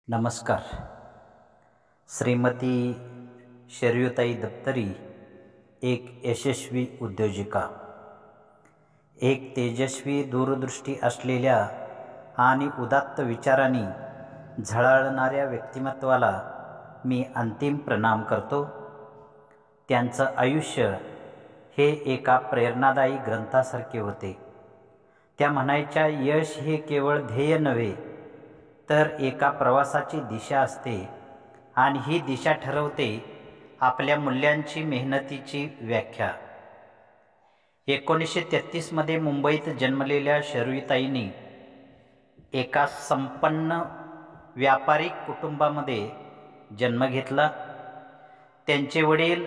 नमस्कार. श्रीमती शरयूताई दप्तरी एक यशस्वी उद्योजिका, एक तेजस्वी दूरदृष्टी असलेल्या आणि उदात्त विचारांनी झळाळणाऱ्या व्यक्तिमत्वाला मी अंतिम प्रणाम करतो. त्यांचं आयुष्य हे एका प्रेरणादायी ग्रंथासारखे होते. त्या म्हणायच्या, यश हे केवळ ध्येय नव्हे तर एका प्रवासाची दिशा असते आणि ही दिशा ठरवते आपल्या मूल्यांची, मेहनतीची व्याख्या. 1933 मध्ये मुंबईत जन्मलेल्या शरयूताईंनी एका संपन्न व्यापारी कुटुंबामध्ये जन्म घेतला. त्यांचे वडील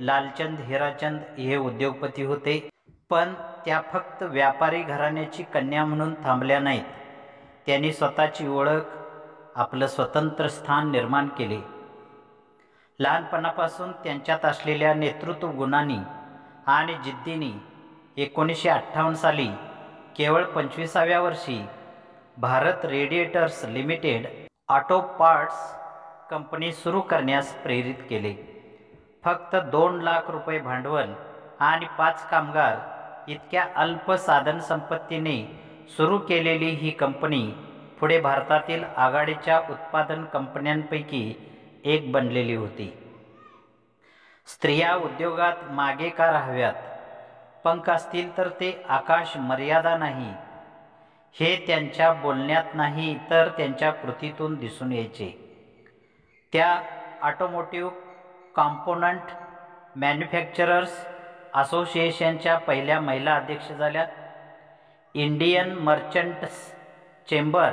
लालचंद हिराचंद हे उद्योगपती होते, पण त्या फक्त व्यापारी घराण्याची कन्या म्हणून थांबल्या नाहीत. त्यांनी स्वतःची ओळख, आपलं स्वतंत्र स्थान निर्माण केले. लहानपणापासून त्यांच्यात असलेल्या नेतृत्व गुणांनी आणि जिद्दीने 1958 साली केवळ 25व्या वर्षी Bharat radiators limited auto parts company सुरू करण्यास प्रेरित केले. फक्त 2 लाख रुपये भांडवल आणि 5 कामगार इतक्या अल्प साधनसंपत्तीने सुरू केलेली ही कंपनी पुढे भारतातील आघाडीच्या उत्पादन कंपन्यांपैकी एक बनलेली होती. स्त्रिया उद्योगात मागे का राहाव्यात? पंख असतील तर ते आकाश मर्यादा नाही, हे त्यांच्या बोलण्यात नाही तर त्यांच्या कृतीतून दिसून यायचे. त्या ऑटोमोटिव्ह कॉम्पोनंट मॅन्युफॅक्चरर्स असोसिएशनच्या पहिल्या महिला अध्यक्ष झाल्या. इंडियन मर्चंट्स चेंबर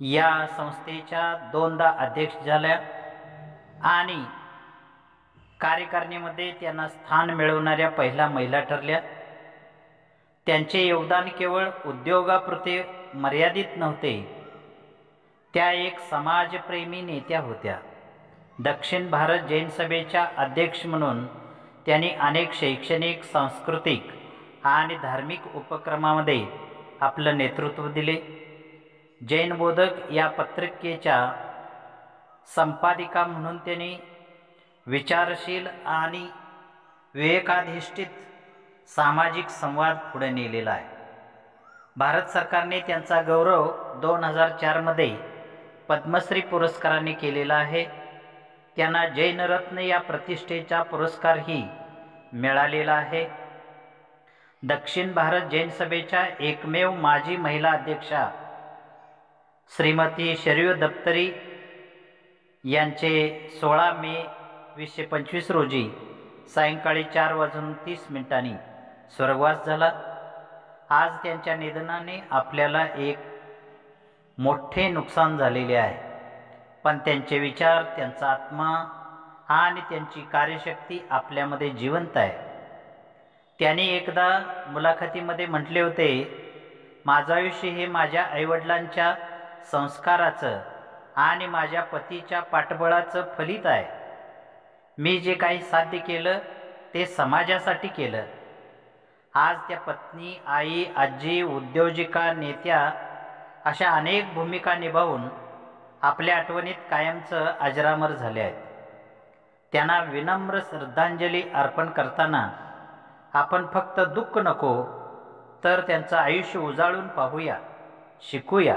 या संस्थेच्या 2दा अध्यक्ष झाल्या आणि कार्यकारिणीमध्ये त्यांना स्थान मिळवणाऱ्या पहिल्या महिला ठरल्या. त्यांचे योगदान केवळ उद्योगापुरते मर्यादित नव्हते, त्या एक समाजप्रेमी नेत्या होत्या. दक्षिण भारत जैन सभेच्या अध्यक्ष म्हणून त्यांनी अनेक शैक्षणिक, सांस्कृतिक आणि धार्मिक उपक्रमांमध्ये आपलं नेतृत्व दिले. जैन बोधक या पत्रिकेच्या संपादिका म्हणून त्यांनी विचारशील आणि विवेकाधिष्ठित सामाजिक संवाद पुढे नेलेला आहे. भारत सरकारने त्यांचा गौरव 2004 मध्ये पद्मश्री पुरस्काराने केलेला आहे. त्यांना जैनरत्न या प्रतिष्ठेचा पुरस्कारही मिळालेला आहे. दक्षिण भारत जैन सभेच्या एकमेव माजी महिला अध्यक्षा श्रीमती शरयू दप्तरी यांचे 16 मे 2025 रोजी सायंकाळी 4:30 स्वर्गवास झाला. आज त्यांच्या निधनाने आपल्याला एक मोठे नुकसान झालेले आहे, पण त्यांचे विचार, त्यांचा आत्मा आणि त्यांची कार्यशक्ती आपल्यामध्ये जिवंत आहे. त्यांनी एकदा मुलाखतीमध्ये म्हटले होते, माझं आयुष्य हे माझ्या आईवडिलांच्या संस्काराचं आणि माझ्या पतीच्या पाठबळाचं फलित आहे. मी जे काही साध्य केलं ते समाजासाठी केलं. आज त्या पत्नी, आई, आजी, उद्योजिका, नेत्या अशा अनेक भूमिका निभावून आपल्या आठवणीत कायमचं अजरामर झाले आहेत. त्यांना विनम्र श्रद्धांजली अर्पण करताना आपण फक्त दुःख नको तर त्यांचं आयुष्य उजाळून पाहूया, शिकूया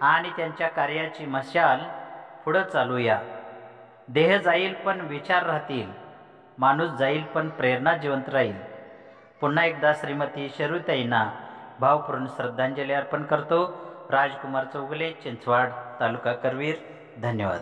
आणि त्यांच्या कार्याची मशाल पुढं चालूया. देह जाईल पण विचार राहतील, माणूस जाईल पण प्रेरणा जिवंत राहील. पुन्हा एकदा श्रीमती शरयूताईंना भावपूर्ण श्रद्धांजली अर्पण करतो. राजकुमार चौगुले, चिंचवाड, तालुका करवीर. धन्यवाद.